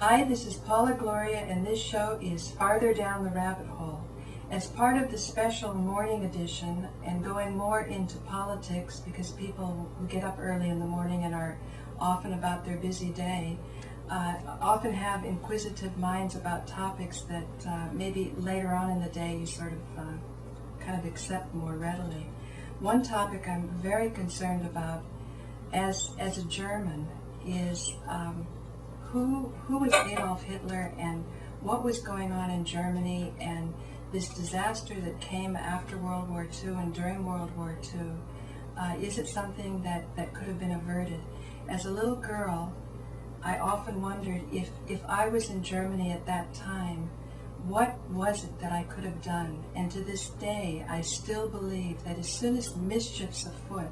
Hi, this is Paula Gloria, and this show is Farther Down the Rabbit Hole. As part of the special morning edition and going more into politics, because people who get up early in the morning and are often about their busy day, often have inquisitive minds about topics that maybe later on in the day you sort of kind of accept more readily. One topic I'm very concerned about as a German is who was Adolf Hitler and what was going on in Germany and this disaster that came after World War II and during World War II. Is it something that could have been averted? As a little girl, I often wondered if I was in Germany at that time, what was it that I could have done? And to this day, I still believe that as soon as mischief's afoot,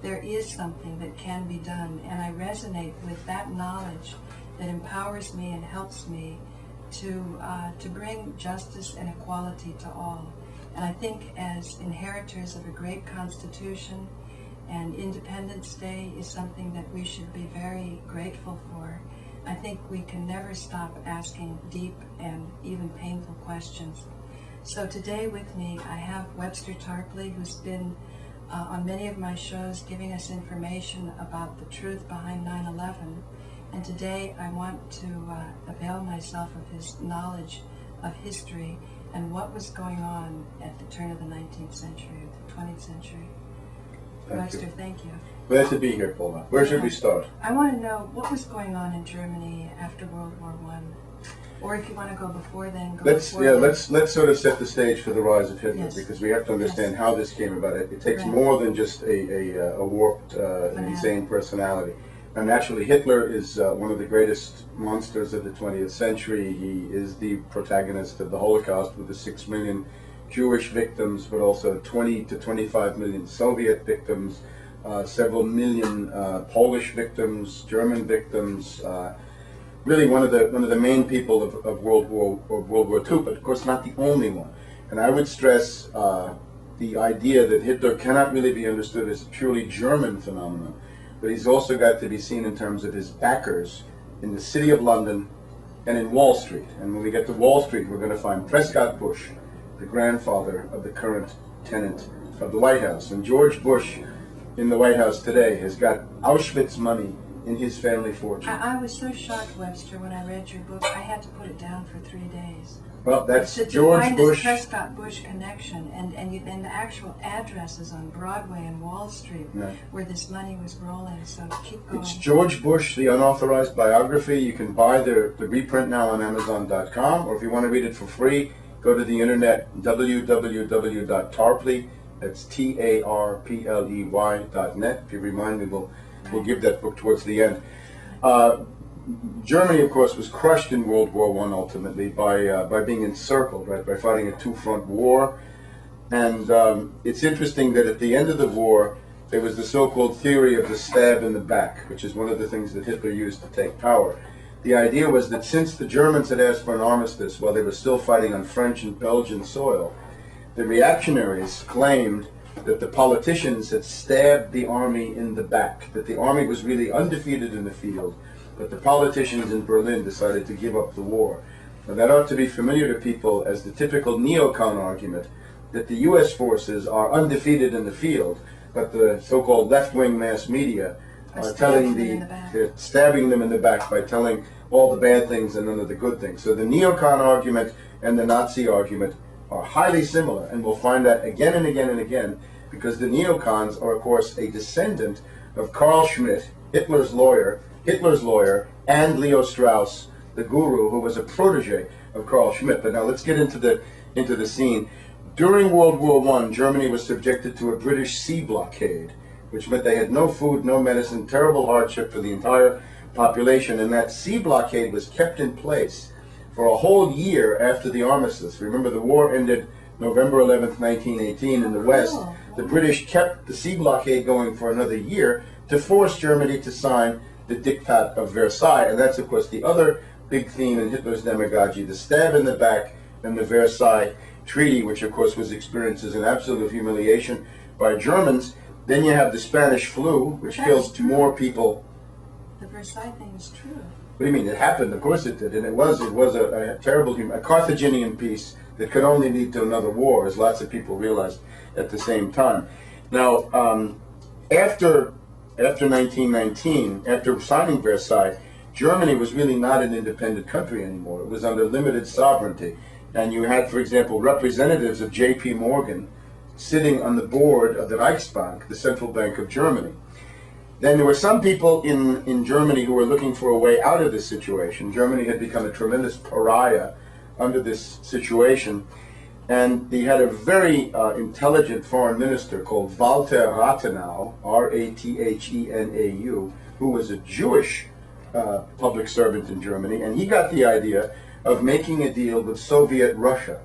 there is something that can be done, and I resonate with that knowledge that empowers me and helps me to bring justice and equality to all. And I think as inheritors of a great constitution, and Independence Day is something that we should be very grateful for. I think we can never stop asking deep and even painful questions. So today with me I have Webster Tarpley, who's been on many of my shows giving us information about the truth behind 9/11. And today I want to avail myself of his knowledge of history and what was going on at the turn of the 19th century, the 20th century. Webster, thank you. Glad to be here, Paula. Where should we start? I want to know what was going on in Germany after World War I, or if you want to go before then. Let's sort of set the stage for the rise of Hitler, yes, because we have to understand how this came about. It takes more than just a warped, insane personality. And naturally, Hitler is one of the greatest monsters of the 20th century. He is the protagonist of the Holocaust with the 6 million Jewish victims, but also 20 to 25 million Soviet victims, several million Polish victims, German victims. Really, one of the main people of World War II, but of course not the only one. And I would stress the idea that Hitler cannot really be understood as a purely German phenomenon, but he's also got to be seen in terms of his backers in the City of London and in Wall Street. And when we get to Wall Street, we're going to find Prescott Bush, the grandfather of the current tenant of the White House. And George Bush in the White House today has got Auschwitz money in his family fortune. I was so shocked, Webster, when I read your book. I had to put it down for 3 days. Well, that's to George find Bush. This Prescott Bush connection and the actual addresses on Broadway and Wall Street where this money was rolling. So keep going. It's George Bush, the unauthorized biography. You can buy the reprint now on Amazon.com, or if you want to read it for free, go to the internet, www.tarpley, that's TARPLEY.net. If you remind me, we'll give that book towards the end. Germany, of course, was crushed in World War I ultimately by being encircled, right, by fighting a two-front war. And it's interesting that at the end of the war, there was the so-called theory of the stab in the back, which is one of the things that Hitler used to take power. The idea was that since the Germans had asked for an armistice while they were still fighting on French and Belgian soil, the reactionaries claimed that the politicians had stabbed the army in the back, that the army was really undefeated in the field, but the politicians in Berlin decided to give up the war. Now, that ought to be familiar to people as the typical neocon argument that the U.S. forces are undefeated in the field, but the so-called left-wing mass media are they're stabbing them in the back by telling all the bad things and none of the good things. So the neocon argument and the Nazi argument are highly similar, and we'll find that again and again and again, because the neocons are, of course, a descendant of Carl Schmitt, Hitler's lawyer, and Leo Strauss, the guru, who was a protege of Carl Schmitt. But now let's get into the scene. During World War I, Germany was subjected to a British sea blockade, which meant they had no food, no medicine, terrible hardship for the entire population, and that sea blockade was kept in place for a whole year after the armistice. Remember, the war ended November 11th, 1918 in the West. The British kept the sea blockade going for another year to force Germany to sign the Diktat of Versailles. And that's, of course, the other big theme in Hitler's demagogy, the stab in the back and the Versailles Treaty, which, of course, was experienced as an absolute humiliation by Germans. Then you have the Spanish flu, which kills more people. The Versailles thing is true. What do you mean? It happened. Of course it did, and it was a terrible, a Carthaginian peace that could only lead to another war, as lots of people realized at the same time. Now, after 1919, after signing Versailles, Germany was really not an independent country anymore. It was under limited sovereignty, and you had, for example, representatives of J.P. Morgan sitting on the board of the Reichsbank, the central bank of Germany. Then there were some people in Germany who were looking for a way out of this situation. Germany had become a tremendous pariah under this situation, and they had a very intelligent foreign minister called Walter Rathenau, R-A-T-H-E-N-A-U, who was a Jewish public servant in Germany, and he got the idea of making a deal with Soviet Russia.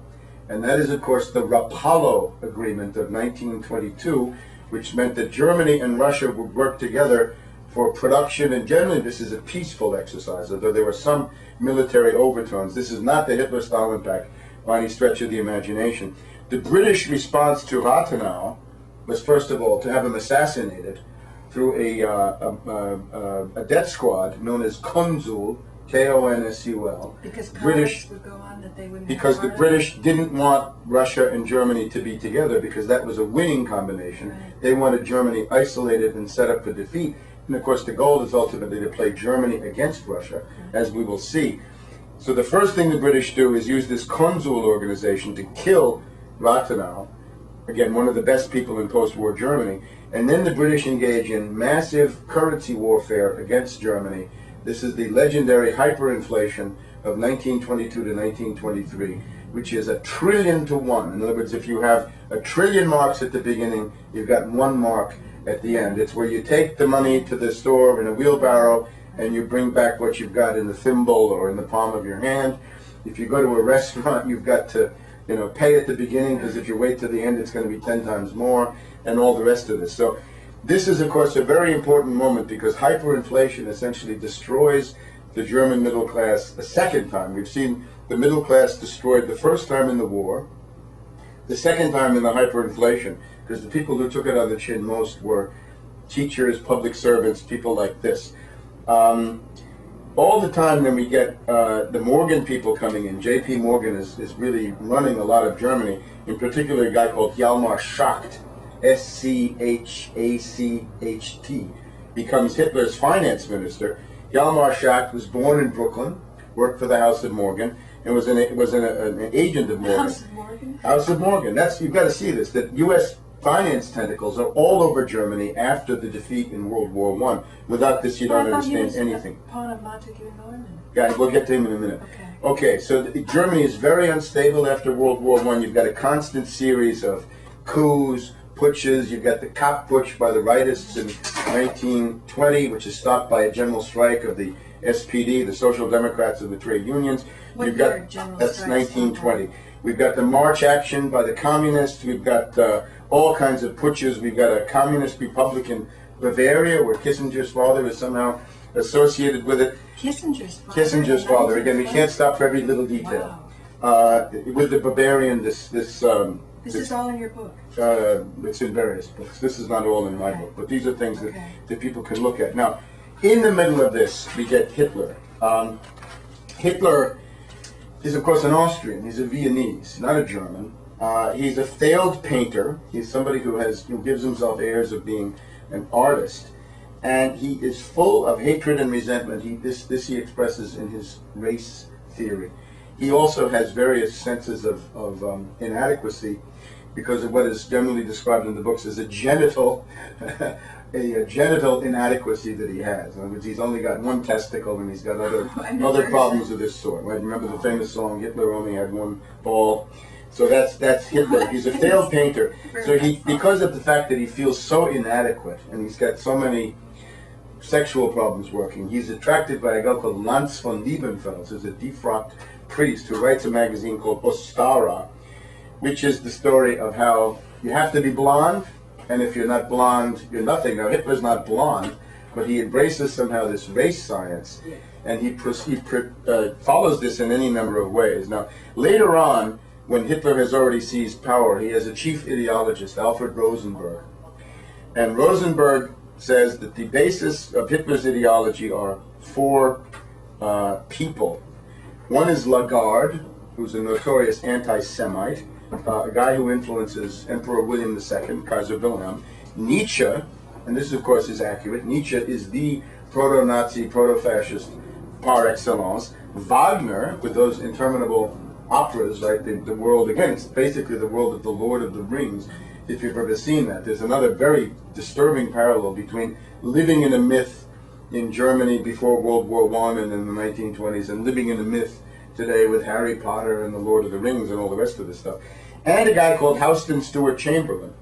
And that is, of course, the Rapallo Agreement of 1922, which meant that Germany and Russia would work together for production, and generally this is a peaceful exercise, although there were some military overtones. This is not the Hitler-Stalin Pact by any stretch of the imagination. The British response to Rathenau was, first of all, to have him assassinated through a death squad known as Konsul, K-O-N-S-U-L. Because British would go on that they wouldn't because the British didn't want Russia and Germany to be together, because that was a winning combination. Right. They wanted Germany isolated and set up for defeat. And of course the goal is ultimately to play Germany against Russia, as we will see. So the first thing the British do is use this Konsul organization to kill Rathenau, again, one of the best people in post-war Germany. And then the British engage in massive currency warfare against Germany. This is the legendary hyperinflation of 1922 to 1923, which is 1 trillion to 1. In other words, if you have 1 trillion marks at the beginning, you've got 1 mark at the end. It's where you take the money to the store in a wheelbarrow and you bring back what you've got in the thimble or in the palm of your hand. If you go to a restaurant, you've got to, pay at the beginning, because if you wait to the end, it's going to be 10 times more, and all the rest of this. So this is, of course, a very important moment, because hyperinflation essentially destroys the German middle class a second time. We've seen the middle class destroyed the first time in the war, the second time in the hyperinflation, because the people who took it on the chin most were teachers, public servants, people like this. All the time when we get the Morgan people coming in, J.P. Morgan is really running a lot of Germany, in particular a guy called Hjalmar Schacht, S-C-H-A-C-H-T, becomes Hitler's finance minister. Hjalmar Schacht was born in Brooklyn, worked for the House of Morgan, and was an agent of Morgan. House of Morgan? House of Morgan. You've got to see this, that U.S. finance tentacles are all over Germany after the defeat in World War I. Without this, you don't understand anything. Pawn of Montague Norman. Yeah, we'll get to him in a minute. Okay, so Germany is very unstable after World War I. You've got a constant series of coups, putsches. You've got the Kapp putsch by the rightists in 1920, which is stopped by a general strike of the SPD, the Social Democrats and the trade unions. That's 1920. We've got the March action by the communists. We've got all kinds of putsches. We've got a communist republic in Bavaria, where Kissinger's father is somehow associated with it. Kissinger's father. Again, we can't stop for every little detail. Wow. With the Bavarian, this is all in your book? It's in various books. This is not all in my book, but these are things that people can look at. Now, in the middle of this, we get Hitler. Hitler is, of course, an Austrian. He's a Viennese, not a German. He's a failed painter. He's somebody who gives himself airs of being an artist, and he is full of hatred and resentment. This he expresses in his race theory. He also has various senses of inadequacy, because of what is generally described in the books as a genital inadequacy that he has. In other words, he's only got one testicle, and he's got other problems of this sort. Right? Remember the famous song, "Hitler only had one ball." So that's Hitler. He's a failed painter. So because of the fact that he feels so inadequate, and he's got so many sexual problems working, he's attracted by a guy called Lanz von Liebenfels, who's a defrocked priest who writes a magazine called Ostara, which is the story of how you have to be blonde, and if you're not blonde, you're nothing. Now, Hitler's not blonde, but he embraces somehow this race science, and he follows this in any number of ways. Now, later on, when Hitler has already seized power, he has a chief ideologist, Alfred Rosenberg. And Rosenberg says that the basis of Hitler's ideology are 4 people. One is Lagarde, who's a notorious anti-Semite, a guy who influences Emperor William II, Kaiser Wilhelm. Nietzsche, and this of course is accurate, Nietzsche is the proto-Nazi, proto-fascist par excellence. Wagner, with those interminable operas, right, the world, again, it's basically the world of the Lord of the Rings, if you've ever seen that. There's another very disturbing parallel between living in a myth in Germany before World War I and in the 1920s, and living in a myth today with Harry Potter and the Lord of the Rings and all the rest of this stuff. And a guy called Houston Stewart Chamberlain,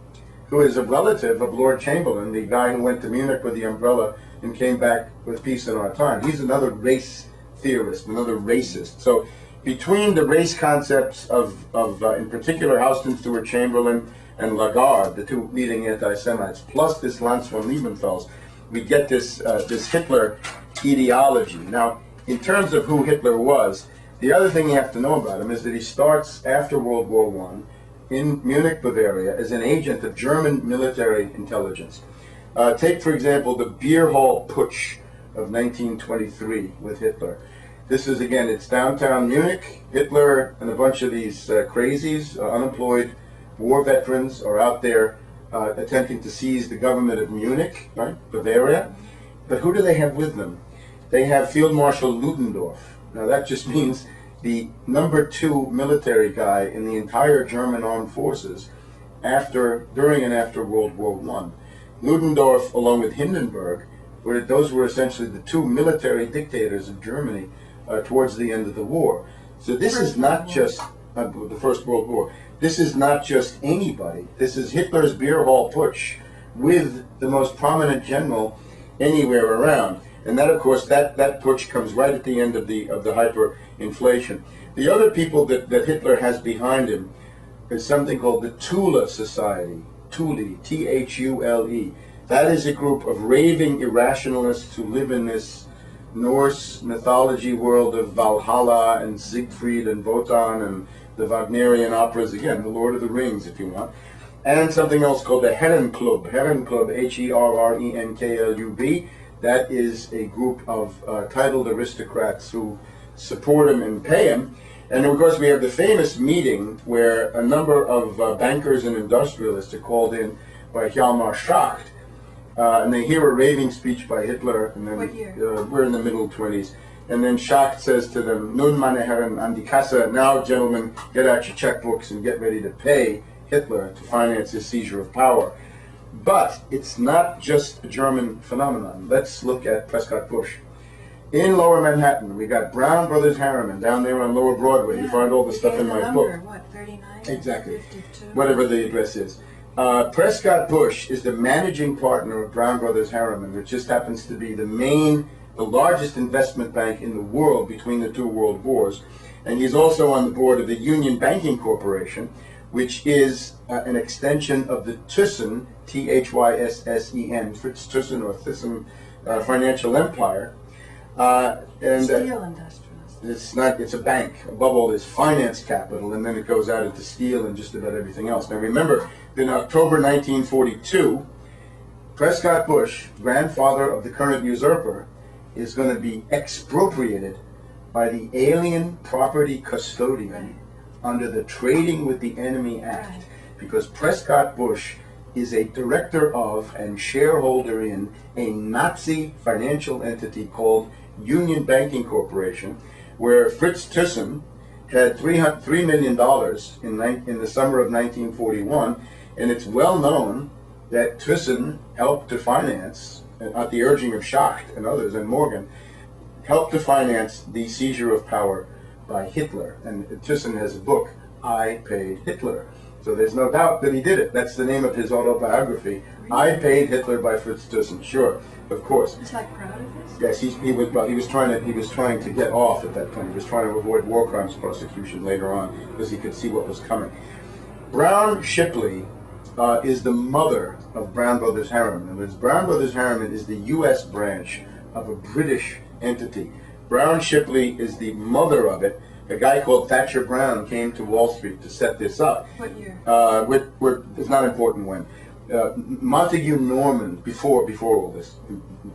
who is a relative of Lord Chamberlain, the guy who went to Munich with the umbrella and came back with peace in our time. He's another race theorist, another racist. So between the race concepts of in particular, Houston Stewart Chamberlain and Lagarde, the two leading anti-Semites, plus this Lanz von Liebenfels, we get this Hitler ideology. Now, in terms of who Hitler was, the other thing you have to know about him is that he starts after World War I in Munich, Bavaria, as an agent of German military intelligence. Take, for example, the beer hall putsch of 1923 with Hitler. This is, again, it's downtown Munich. Hitler and a bunch of these crazies, unemployed war veterans, are out there attempting to seize the government of Munich, right, Bavaria. But who do they have with them? They have Field Marshal Ludendorff. Now that just means the #2 military guy in the entire German armed forces during and after World War I. Ludendorff, along with Hindenburg, those were essentially the two military dictators of Germany towards the end of the war. So this is not just the First World War. This is not just anybody. This is Hitler's beer hall putsch with the most prominent general anywhere around. And that, of course, that putsch comes right at the end of the hyperinflation. The other people that Hitler has behind him is something called the THULE Society. THULE, T-H-U-L-E. That is a group of raving irrationalists who live in this Norse mythology world of Valhalla and Siegfried and Wotan and the Wagnerian operas, again, the Lord of the Rings, if you want. And something else called the Herrenklub, Herrenklub, That is a group of titled aristocrats who support him and pay him. And of course, we have the famous meeting where a number of bankers and industrialists are called in by Hjalmar Schacht, and they hear a raving speech by Hitler. And then what year? We're in the middle 20s. And then Schacht says to them, "Nun, meine Herren, an die Kasse. Now, gentlemen, get out your checkbooks and get ready to pay Hitler to finance his seizure of power." But it's not just a German phenomenon. Let's look at Prescott Bush. In Lower Manhattan, we got Brown Brothers Harriman down there on Lower Broadway. You find all the stuff in my book. What, 39? Exactly. 52? Whatever the address is. Prescott Bush is the managing partner of Brown Brothers Harriman, which just happens to be the largest investment bank in the world between the two world wars. And he's also on the board of the Union Banking Corporation, which is an extension of the Thyssen, T-H-Y-S-S-E-N, Fritz Thyssen or Thyssen financial empire. Steel industrialist. It's a bank. Above all, there's finance capital, and then it goes out into steel and just about everything else. Now remember, in October 1942, Prescott Bush, grandfather of the current usurper, is going to be expropriated by the Alien Property Custodian under the Trading with the Enemy Act, because Prescott Bush is a director of and shareholder in a Nazi financial entity called Union Banking Corporation, where Fritz Thyssen had $3 million in the summer of 1941, and it's well known that Thyssen helped to finance, at the urging of Schacht and others, and Morgan, helped to finance the seizure of power by Hitler. And Thyssen has a book, I Paid Hitler. So there's no doubt that he did it. That's the name of his autobiography. Really? I Paid Hitler by Fritz Thyssen. Sure, of course. He's like proud of this? Yes, he was trying to get off at that point. He was trying to avoid war crimes prosecution later on because he could see what was coming. Brown Shipley is the mother of Brown Brothers Harriman. And Brown Brothers Harriman is the U.S. branch of a British entity. Brown Shipley is the mother of it. A guy called Thatcher Brown came to Wall Street to set this up. What year? It's not important when. Montague Norman, before all this,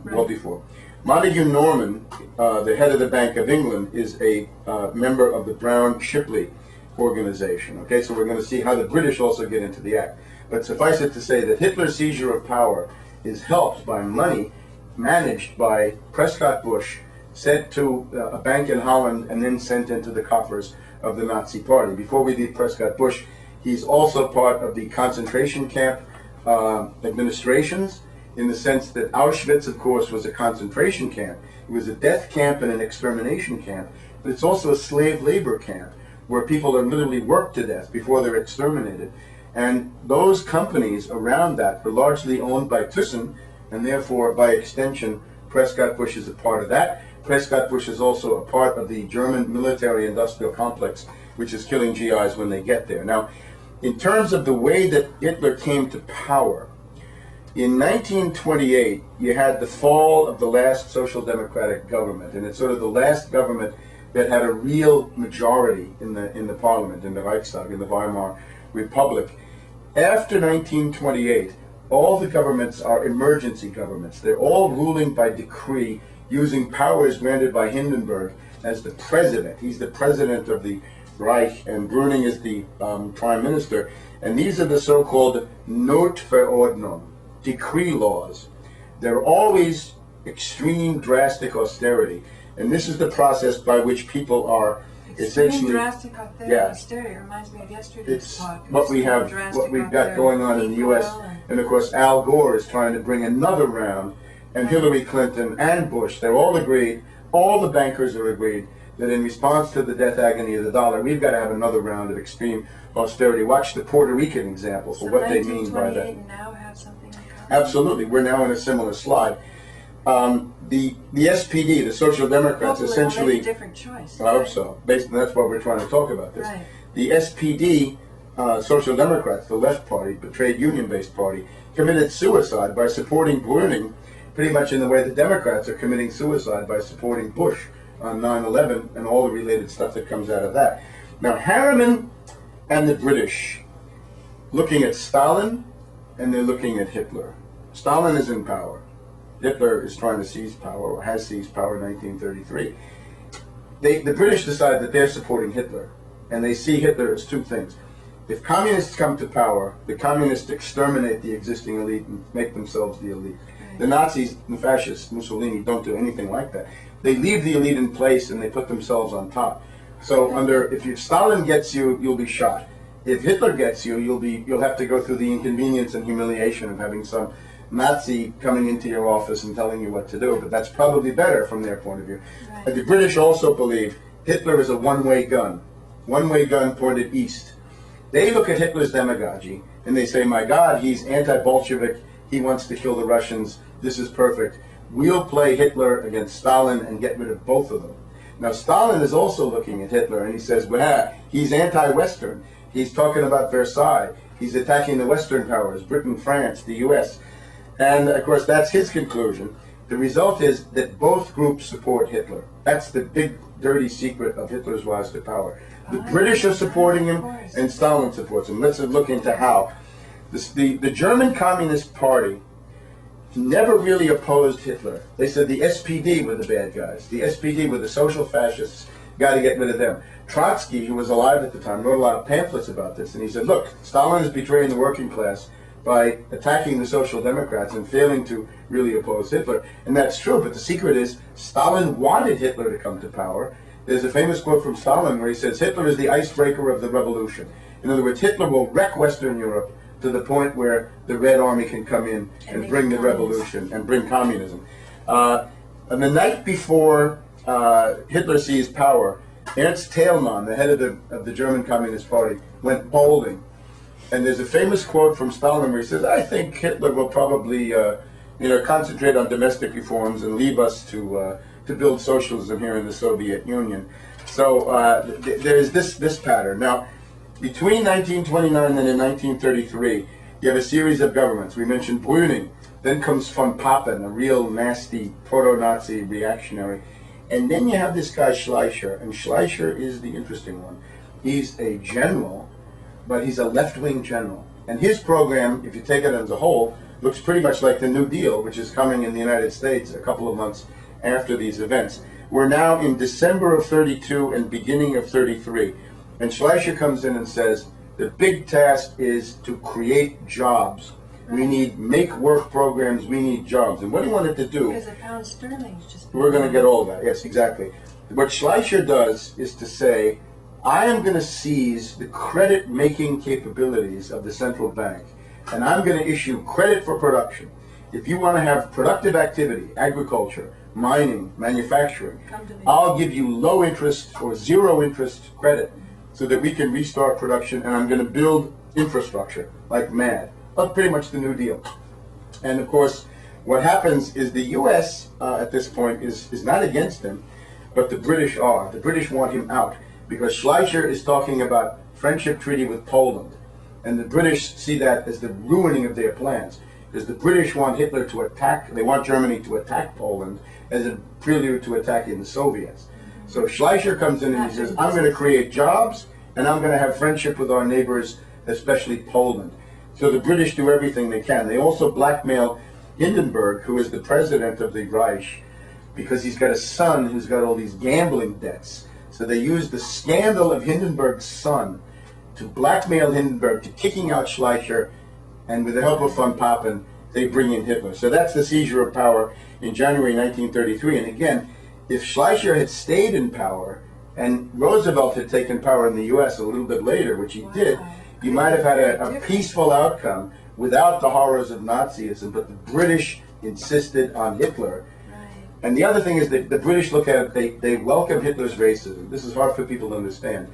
well before. Montague Norman, the head of the Bank of England, is a member of the Brown-Shipley organization. Okay, so we're going to see how the British also get into the act. But suffice it to say that Hitler's seizure of power is helped by money managed by Prescott Bush, sent to a bank in Holland and then sent into the coffers of the Nazi Party. Before we leave Prescott Bush, he's also part of the concentration camp administrations, in the sense that Auschwitz, of course, was a concentration camp. It was a death camp and an extermination camp, but it's also a slave labor camp where people are literally worked to death before they're exterminated. And those companies around that were largely owned by Thyssen, and therefore, by extension, Prescott Bush is a part of that. Prescott Bush is also a part of the German military-industrial complex, which is killing GIs when they get there. Now, in terms of the way that Hitler came to power, in 1928, you had the fall of the last social democratic government, and it's sort of the last government that had a real majority in the parliament, in the Reichstag, in the Weimar Republic. After 1928, all the governments are emergency governments. They're all ruling by decree, using powers granted by Hindenburg as the president. He's the president of the Reich, and Brüning is the prime minister. And these are the so-called Notverordnung, decree laws. They're always extreme, drastic austerity. And this is the process by which people are essentially... drastic austerity reminds me of yesterday's talk. What we've got going on in the U.S. And of course, Al Gore is trying to bring another round, and Hillary Clinton and Bush, they're all agreed, all the bankers are agreed, that in response to the death agony of the dollar, we've got to have another round of extreme austerity. Watch the Puerto Rican example for what they mean by that. Now have something in common? Absolutely. We're now in a similar slide. The SPD, the Social Democrats, essentially... Make a different choice. I hope so. That's why we're trying to talk about this. Right. The SPD, Social Democrats, the left party, the trade union-based party, committed suicide by supporting Brüning, pretty much in the way the Democrats are committing suicide by supporting Bush on 9/11 and all the related stuff that comes out of that. Now, Harriman and the British, looking at Stalin, and they're looking at Hitler. Stalin is in power. Hitler is trying to seize power, or has seized power in 1933. The British decide that they're supporting Hitler, and they see Hitler as two things. If communists come to power, the communists exterminate the existing elite and make themselves the elite. The Nazis and fascists, Mussolini, don't do anything like that. They leave the elite in place and they put themselves on top. So if Stalin gets you, you'll be shot. If Hitler gets you, you'll have to go through the inconvenience and humiliation of having some Nazi coming into your office and telling you what to do, but that's probably better from their point of view. Right. But the British also believe Hitler is a one-way gun pointed east. They look at Hitler's demagogy and they say, my God, he's anti-Bolshevik, he wants to kill the Russians, this is perfect. We'll play Hitler against Stalin and get rid of both of them. Now Stalin is also looking at Hitler and he says, well, he's anti-Western, he's talking about Versailles, he's attacking the Western powers, Britain, France, the US. And of course, that's his conclusion. The result is that both groups support Hitler. That's the big, dirty secret of Hitler's rise to power. The British are supporting him, and Stalin supports him. Let's look into how. The German Communist Party never really opposed Hitler. They said the SPD were the bad guys. The SPD were the social fascists. Got to get rid of them. Trotsky, who was alive at the time, wrote a lot of pamphlets about this, and he said, look, Stalin is betraying the working class by attacking the Social Democrats and failing to really oppose Hitler. And that's true, but the secret is Stalin wanted Hitler to come to power. There's a famous quote from Stalin where he says, Hitler is the icebreaker of the revolution. In other words, Hitler will wreck Western Europe to the point where the Red Army can come in and bring the revolution and bring communism. And the night before Hitler seized power, Ernst Thälmann, the head of the German Communist Party, went bowling. And there's a famous quote from Stalin where he says, I think Hitler will probably concentrate on domestic reforms and leave us to build socialism here in the Soviet Union. So there's this pattern. Now, between 1929 and in 1933, you have a series of governments. We mentioned Brüning. Then comes von Papen, a real nasty proto-Nazi reactionary. And then you have this guy Schleicher, and Schleicher is the interesting one. He's a general, but he's a left-wing general. And his program, if you take it as a whole, looks pretty much like the New Deal, which is coming in the United States a couple of months after these events. We're now in December of 32 and beginning of 33. And Schleicher comes in and says, the big task is to create jobs. We need make-work programs, we need jobs. And what he wanted to do... Because the pound sterling's just... We're going to get all of that, yes, exactly. What Schleicher does is to say, I am going to seize the credit-making capabilities of the central bank, and I'm going to issue credit for production. If you want to have productive activity, agriculture, mining, manufacturing, I'll give you low interest or zero interest credit so that we can restart production, and I'm going to build infrastructure like mad. That's pretty much the New Deal. And of course, what happens is the U.S. At this point is not against him, but the British are. The British want him out because Schleicher is talking about friendship treaty with Poland. And the British see that as the ruining of their plans. Because the British want Hitler to attack, they want Germany to attack Poland as a prelude to attacking the Soviets. So Schleicher comes in and he says, I'm going to create jobs and I'm going to have friendship with our neighbors, especially Poland. So the British do everything they can. They also blackmail Hindenburg, who is the president of the Reich, because he's got a son who's got all these gambling debts. So they use the scandal of Hindenburg's son to blackmail Hindenburg to kicking out Schleicher, and with the help of von Papen, they bring in Hitler. So that's the seizure of power in January 1933. And again, if Schleicher had stayed in power and Roosevelt had taken power in the U.S. a little bit later, which he did, you might have had a peaceful outcome without the horrors of Nazism, but the British insisted on Hitler. And the other thing is that the British look at it, they welcome Hitler's racism. This is hard for people to understand.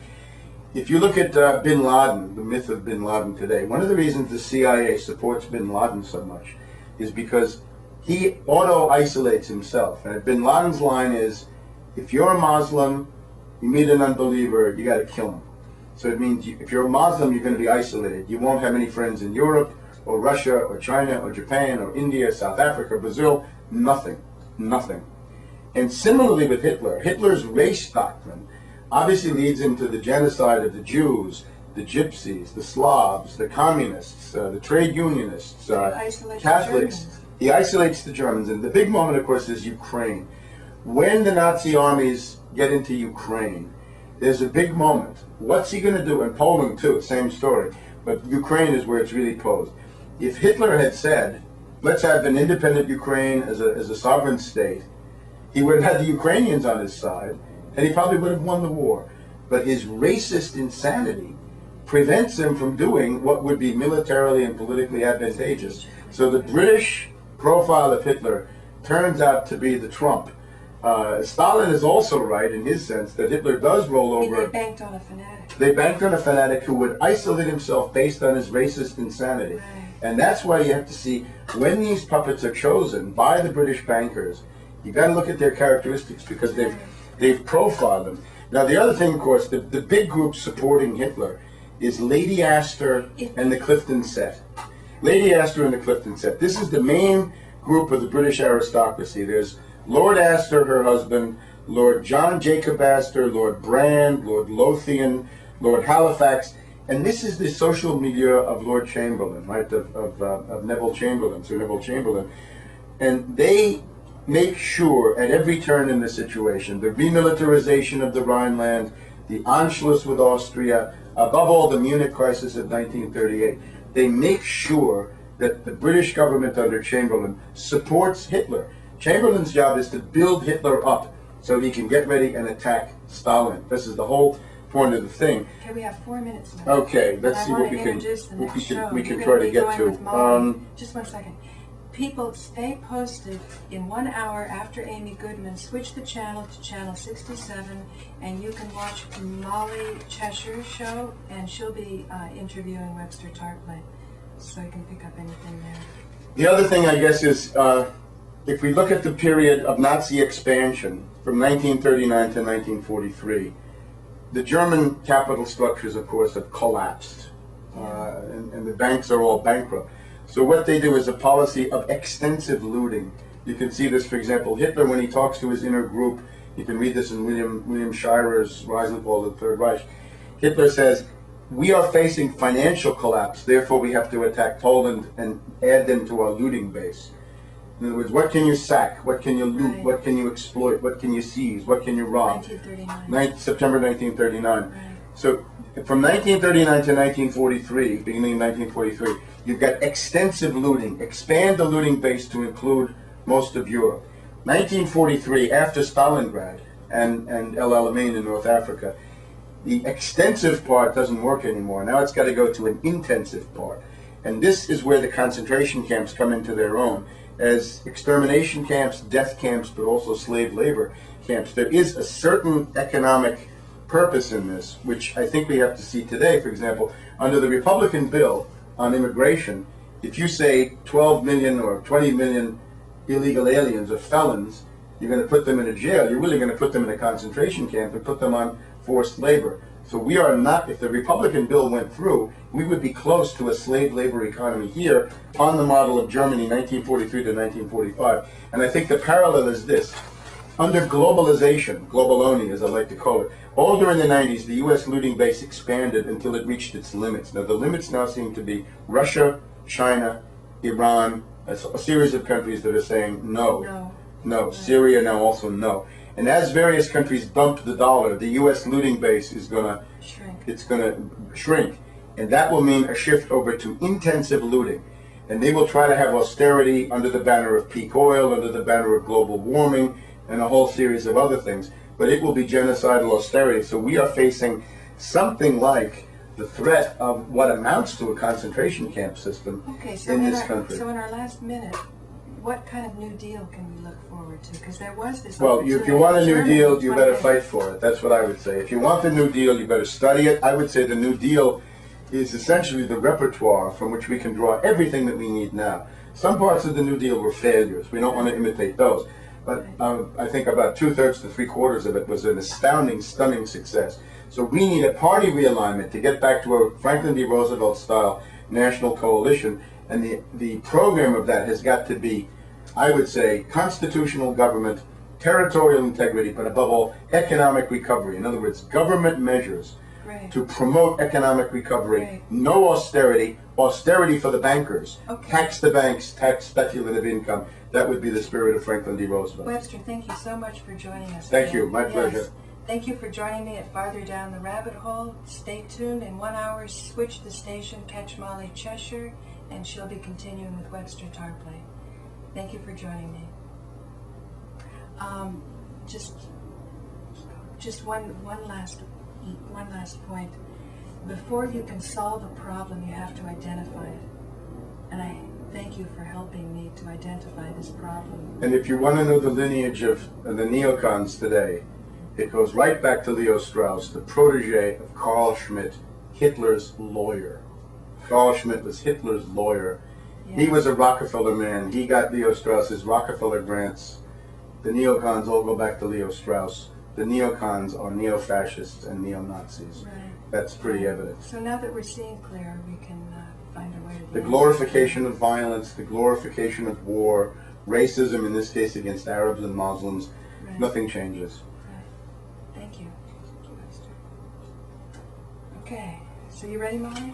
If you look at bin Laden, the myth of bin Laden today, one of the reasons the CIA supports bin Laden so much is because he auto-isolates himself. And bin Laden's line is, if you're a Muslim, you meet an unbeliever, you got to kill him. So it means if you're a Muslim, you're going to be isolated. You won't have any friends in Europe, or Russia, or China, or Japan, or India, South Africa, Brazil, nothing. Nothing. And similarly with Hitler, Hitler's race doctrine obviously leads him to the genocide of the Jews, the Gypsies, the Slavs, the communists, the trade unionists, Catholics. He isolates the Germans. And the big moment, of course, is Ukraine. When the Nazi armies get into Ukraine, there's a big moment. What's he going to do? And Poland, too, same story. But Ukraine is where it's really posed. If Hitler had said, let's have an independent Ukraine as a sovereign state, he would have had the Ukrainians on his side, and he probably would have won the war. But his racist insanity prevents him from doing what would be militarily and politically advantageous. So the British profile of Hitler turns out to be the Trump. Stalin is also right in his sense that Hitler does roll over. They banked on a fanatic. They banked on a fanatic who would isolate himself based on his racist insanity. Right. And that's why you have to see, when these puppets are chosen by the British bankers, you got to look at their characteristics because they've profiled them. Now the other thing, of course, the big group supporting Hitler is Lady Astor and the Clifton set. Lady Astor and the Clifton set. This is the main group of the British aristocracy. There's Lord Astor, her husband, Lord John Jacob Astor, Lord Brand, Lord Lothian, Lord Halifax, and this is the social milieu of Lord Chamberlain, right, of Neville Chamberlain, Sir Neville Chamberlain. And they make sure at every turn in the situation, the remilitarization of the Rhineland, the Anschluss with Austria, above all the Munich crisis of 1938, they make sure that the British government under Chamberlain supports Hitler. Chamberlain's job is to build Hitler up so he can get ready and attack Stalin. This is the whole point of the thing. Okay, we have 4 minutes left. Okay, let's see what we can try to get to. Just 1 second. People, stay posted. In 1 hour after Amy Goodman, switch the channel to channel 67, and you can watch Molly Cheshire's show, and she'll be interviewing Webster Tarpley, so you can pick up anything there. The other thing, I guess, is if we look at the period of Nazi expansion from 1939 to 1943, the German capital structures, of course, have collapsed, and the banks are all bankrupt. So what they do is a policy of extensive looting. You can see this, for example, Hitler, when he talks to his inner group, you can read this in William Shirer's Rise and Fall of the Third Reich. Hitler says, we are facing financial collapse, therefore we have to attack Poland and add them to our looting base. In other words, what can you sack? What can you loot? Right. What can you exploit? What can you seize? What can you rob? 1939. September 1939. Right. So from 1939 to 1943, beginning of 1943, you've got extensive looting. Expand the looting base to include most of Europe. 1943, after Stalingrad and El Alamein in North Africa, the extensive part doesn't work anymore. Now it's got to go to an intensive part. And this is where the concentration camps come into their own. As extermination camps, death camps, but also slave labor camps. There is a certain economic purpose in this, which I think we have to see today. For example, under the Republican bill on immigration, if you say 12 million or 20 million illegal aliens or felons, you're going to put them in a jail, you're really going to put them in a concentration camp and put them on forced labor. So we are not, if the Republican bill went through, we would be close to a slave labor economy here on the model of Germany 1943 to 1945. And I think the parallel is this. Under globalization, globaloni as I like to call it, all during the 90s, the U.S. looting base expanded until it reached its limits. Now the limits now seem to be Russia, China, Iran, a series of countries that are saying no. No. Syria now also no. And as various countries bump the dollar, the U.S. looting base is going to shrink. It's going to shrink. And that will mean a shift over to intensive looting. And they will try to have austerity under the banner of peak oil, under the banner of global warming, and a whole series of other things. But it will be genocidal austerity. So we are facing something like the threat of what amounts to a concentration camp system in this country. So in our last minute, what kind of New Deal can we look forward to? Because there was this. Well, if you want a New Deal, you better fight for it. That's what I would say. If you want the New Deal, you better study it. I would say the New Deal is essentially the repertoire from which we can draw everything that we need now. Some parts of the New Deal were failures. We don't want to imitate those. But I think about 2/3 to 3/4 of it was an astounding, stunning success. So we need a party realignment to get back to a Franklin D. Roosevelt-style national coalition. And the program of that has got to be, I would say, constitutional government, territorial integrity, but above all, economic recovery. In other words, government measures to promote economic recovery. No austerity, austerity for the bankers. Tax the banks, tax speculative income. That would be the spirit of Franklin D. Roosevelt. Webster, thank you so much for joining us. Thank you. My pleasure. Thank you for joining me at Farther Down the Rabbit Hole. Stay tuned. In 1 hour, switch the station, catch Molly Cheshire, and she'll be continuing with Webster Tarpley. Thank you for joining me. Just one last point. Before you can solve a problem, you have to identify it. And I thank you for helping me to identify this problem. And if you want to know the lineage of the neocons today, it goes right back to Leo Strauss, the protege of Carl Schmitt, Hitler's lawyer. Carl Schmitt was Hitler's lawyer. Yeah. He was a Rockefeller man. He got Leo Strauss's Rockefeller grants. The neocons all go back to Leo Strauss. The neocons are neo-fascists and neo-Nazis. Right. That's pretty evident. So now that we're seeing clear, we can find a way to... The glorification of violence, the glorification of war, racism in this case against Arabs and Muslims, nothing changes. Thank you. Okay, so you ready, Molly?